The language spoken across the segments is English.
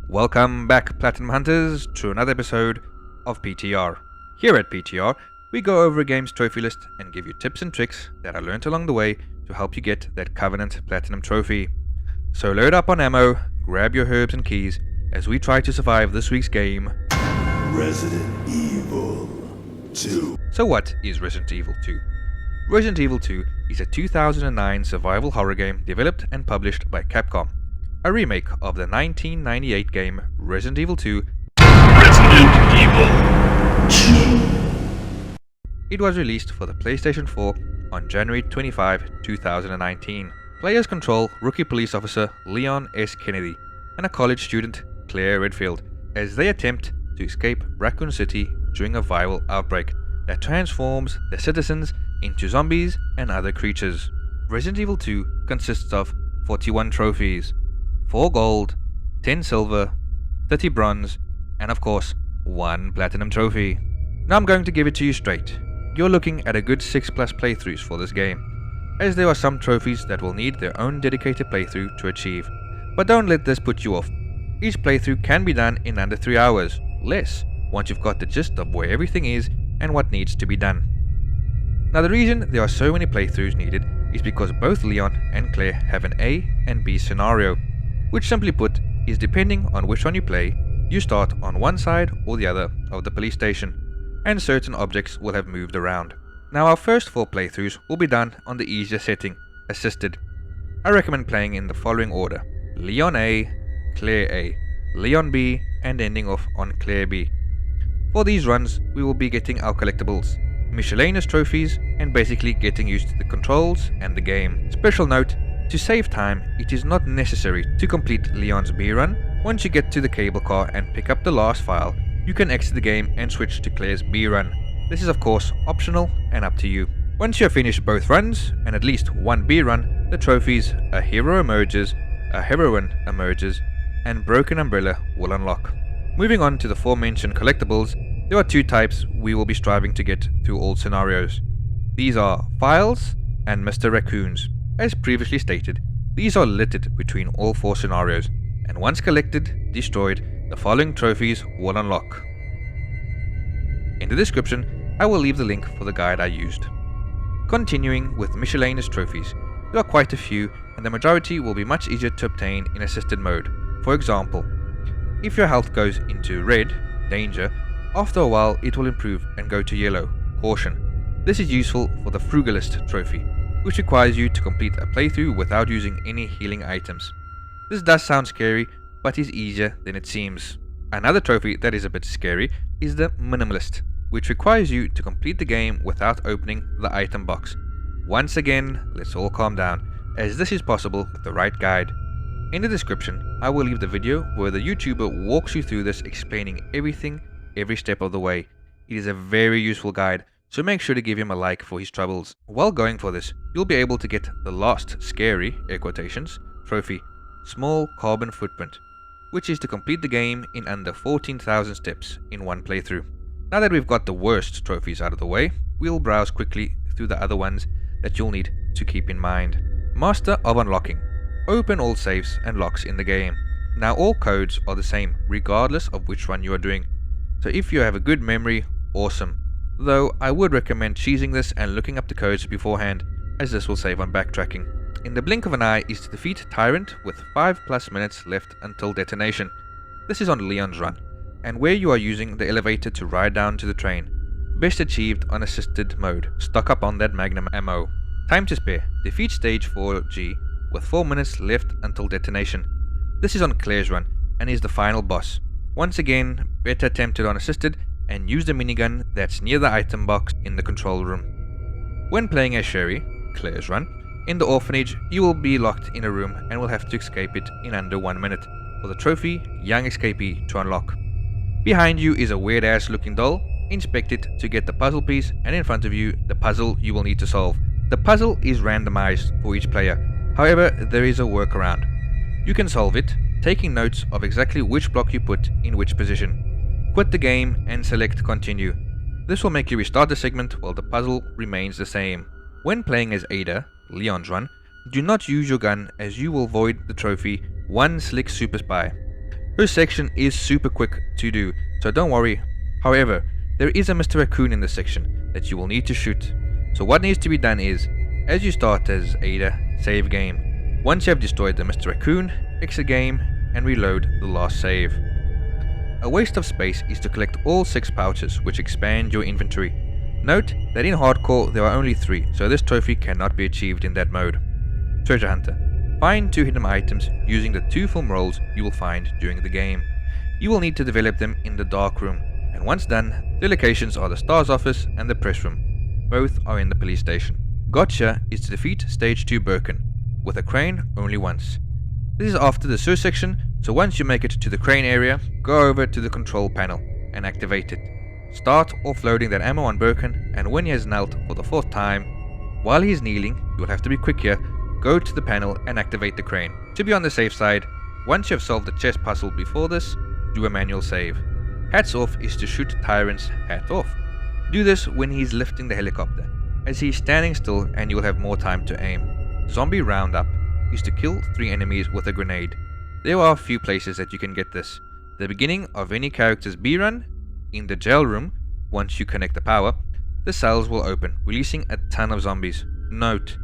Welcome back, Platinum Hunters, to another episode of PTR. Here at PTR, we go over a game's trophy list and give you tips and tricks that I learned along the way to help you get that Covenant Platinum trophy. So load up on ammo, grab your herbs and keys, as we try to survive this week's game, Resident Evil 2. So what is Resident Evil 2? Resident Evil 2 is a 2009 survival horror game developed and published by Capcom, a remake of the 1998 game Resident Evil 2. Resident Evil 2. It was released for the PlayStation 4 on January 25, 2019. Players control rookie police officer Leon S. Kennedy and a college student Claire Redfield as they attempt to escape Raccoon City during a viral outbreak that transforms the citizens into zombies and other creatures. Resident Evil 2 consists of 41 trophies, 4 gold, 10 silver, 30 bronze, and of course, 1 platinum trophy. Now I'm going to give it to you straight. You're looking at a good 6+ playthroughs for this game, as there are some trophies that will need their own dedicated playthrough to achieve. But don't let this put you off. Each playthrough can be done in under 3 hours, less, once you've got the gist of where everything is and what needs to be done. Now the reason there are so many playthroughs needed is because both Leon and Claire have an A and B scenario, which simply put is depending on which one you play, you start on one side or the other of the police station, and certain objects will have moved around. Now our first 4 playthroughs will be done on the easier setting, Assisted. I recommend playing in the following order: Leon A, Claire A, Leon B, and ending off on Claire B. For these runs, we will be getting our collectibles, miscellaneous trophies, and basically getting used to the controls and the game. Special note, to save time, it is not necessary to complete Leon's B run. Once you get to the cable car and pick up the last file, you can exit the game and switch to Claire's B run. This is of course optional and up to you. Once you have finished both runs and at least one B run, the trophies A Hero Emerges, A Heroine Emerges, and Broken Umbrella will unlock. Moving on to the aforementioned collectibles, there are 2 types we will be striving to get through all scenarios. These are Files and Mr. Raccoons. As previously stated, these are littered between all 4 scenarios, and once collected, destroyed, the following trophies will unlock. In the description, I will leave the link for the guide I used. Continuing with miscellaneous trophies, there are quite a few, and the majority will be much easier to obtain in assisted mode. For example, if your health goes into red, danger, after a while it will improve and go to yellow, caution. This is useful for the Frugalist trophy, which requires you to complete a playthrough without using any healing items. This does sound scary, but is easier than it seems. Another trophy that is a bit scary is the Minimalist, which requires you to complete the game without opening the item box. Once again, let's all calm down, as this is possible with the right guide. In the description, I will leave the video where the YouTuber walks you through this, explaining everything, every step of the way. It is a very useful guide, so make sure to give him a like for his troubles. While going for this, you'll be able to get the last scary, air quotations, trophy, Small Carbon Footprint, which is to complete the game in under 14,000 steps in one playthrough. Now that we've got the worst trophies out of the way, we'll browse quickly through the other ones that you'll need to keep in mind. Master of Unlocking. Open all safes and locks in the game. Now all codes are the same regardless of which one you are doing, so if you have a good memory, awesome. Though I would recommend cheesing this and looking up the codes beforehand, as this will save on backtracking. In the blink of an eye is to defeat Tyrant with 5+ minutes left until detonation. This is on Leon's run, and where you are using the elevator to ride down to the train. Best achieved on assisted mode, stock up on that magnum ammo. Time to spare, defeat stage 4G with 4 minutes left until detonation. This is on Claire's run and is the final boss. Once again, better attempt it on assisted and use the minigun that's near the item box in the control room. When playing as Sherry, Claire's run, in the orphanage, you will be locked in a room and will have to escape it in under 1 minute for the trophy Young Escapee to unlock. Behind you is a weird ass looking doll. Inspect it to get the puzzle piece, and in front of you the puzzle you will need to solve. The puzzle is randomized for each player, however there is a workaround. You can solve it, taking notes of exactly which block you put in which position. Quit the game and select continue. This will make you restart the segment while the puzzle remains the same. When playing as Ada, Leon's run, do not use your gun as you will void the trophy one slick super spy. Her section is super quick to do, so don't worry. However, there is a Mr. Raccoon in this section that you will need to shoot. So what needs to be done is, as you start as Ada, save game. Once you have destroyed the Mr. Raccoon, exit game and reload the last save. A waste of space is to collect all 6 pouches, which expand your inventory. Note that in hardcore there are only 3, so this trophy cannot be achieved in that mode. Treasure Hunter. Find 2 hidden items using the 2 film rolls you will find during the game. You will need to develop them in the dark room, and once done, the locations are the Star's office and the press room. Both are in the police station. Gotcha is to defeat Stage 2 Birkin, with a crane only once. This is after the sewer section, so once you make it to the crane area, go over to the control panel and activate it. Start offloading that ammo on Birkin, and when he has knelt for the 4th time, while he is kneeling, you will have to be quick here, go to the panel and activate the crane. To be on the safe side, once you have solved the chess puzzle before this, do a manual save. Hats off is to shoot Tyrant's hat off. Do this when he's lifting the helicopter, as he's standing still and you will have more time to aim. Zombie roundup is to kill 3 enemies with a grenade. There are a few places that you can get this. The beginning of any character's B run, in the jail room, once you connect the power, the cells will open, releasing a ton of zombies. Note,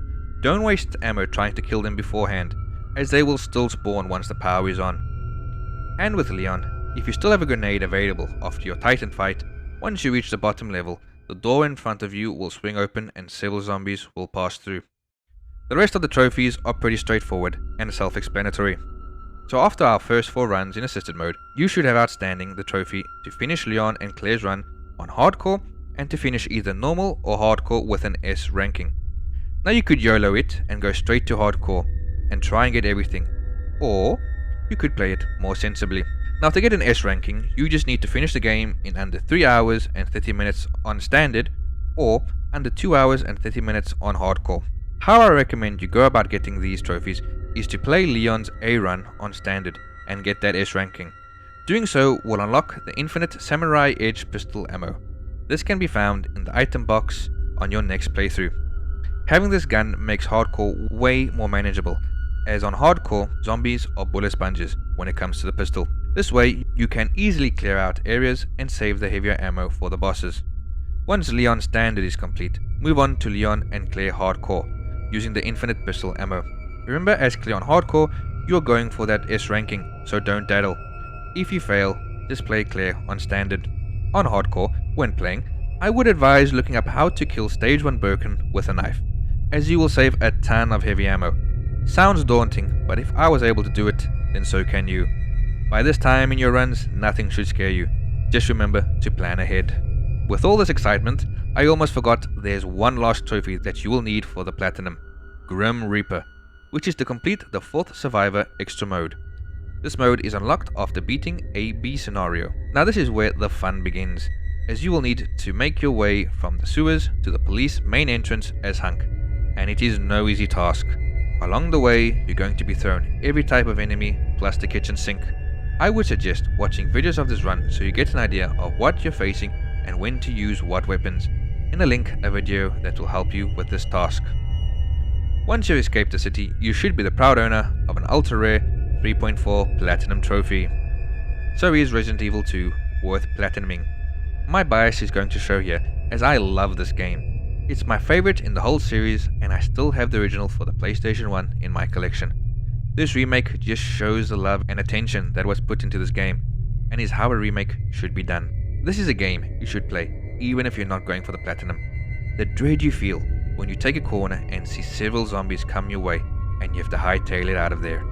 don't waste ammo trying to kill them beforehand, as they will still spawn once the power is on. And with Leon, if you still have a grenade available after your Titan fight, once you reach the bottom level, the door in front of you will swing open and several zombies will pass through. The rest of the trophies are pretty straightforward and self-explanatory. So after our first 4 runs in assisted mode, you should have outstanding the trophy to finish Leon and Claire's run on hardcore and to finish either normal or hardcore with an S ranking. Now you could YOLO it and go straight to hardcore and try and get everything, or you could play it more sensibly. Now to get an S ranking, you just need to finish the game in under 3 hours and 30 minutes on standard, or under 2 hours and 30 minutes on hardcore. How I recommend you go about getting these trophies is to play Leon's A run on standard and get that S ranking. Doing so will unlock the infinite Samurai Edge pistol ammo. This can be found in the item box on your next playthrough. Having this gun makes hardcore way more manageable, as on hardcore, zombies are bullet sponges when it comes to the pistol. This way, you can easily clear out areas and save the heavier ammo for the bosses. Once Leon Standard is complete, move on to Leon and Claire Hardcore, using the infinite pistol ammo. Remember, as Claire on Hardcore, you're going for that S ranking, so don't daddle. If you fail, just play Claire on Standard. On Hardcore, when playing, I would advise looking up how to kill Stage 1 Birkin with a knife, as you will save a ton of heavy ammo. Sounds daunting, but if I was able to do it, then so can you. By this time in your runs, nothing should scare you. Just remember to plan ahead. With all this excitement, I almost forgot there's one last trophy that you will need for the Platinum, Grim Reaper, which is to complete the 4th Survivor Extra mode. This mode is unlocked after beating a B scenario. Now this is where the fun begins, as you will need to make your way from the sewers to the police main entrance as Hunk, and it is no easy task. Along the way, you're going to be thrown every type of enemy plus the kitchen sink. I would suggest watching videos of this run so you get an idea of what you're facing and when to use what weapons. In a link, a video that will help you with this task. Once you've escaped the city, you should be the proud owner of an ultra rare 3.4 Platinum trophy. So is Resident Evil 2 worth platinuming? My bias is going to show here, as I love this game. It's my favorite in the whole series, and I still have the original for the PlayStation 1 in my collection. This remake just shows the love and attention that was put into this game, and is how a remake should be done. This is a game you should play, even if you're not going for the platinum. The dread you feel when you take a corner and see several zombies come your way, and you have to hightail it out of there.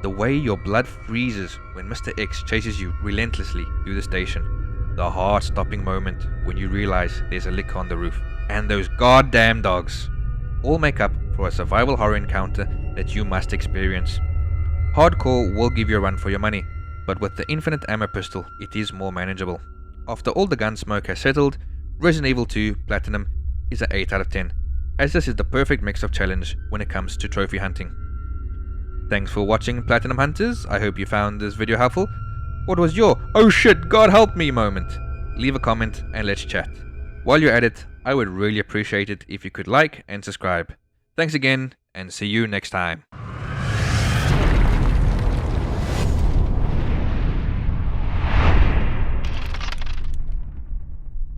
The way your blood freezes when Mr. X chases you relentlessly through the station. The heart-stopping moment when you realize there's a lick on the roof. And those goddamn dogs. All make up for a survival horror encounter that you must experience. Hardcore will give you a run for your money, but with the infinite ammo pistol, it is more manageable. After all the gun smoke has settled, Resident Evil 2 Platinum is an 8 out of 10, as this is the perfect mix of challenge when it comes to trophy hunting. Thanks for watching, Platinum Hunters. I hope you found this video helpful. What was your "oh shit, God help me" moment? Leave a comment and let's chat. While you're at it, I would really appreciate it if you could like and subscribe. Thanks again, and see you next time.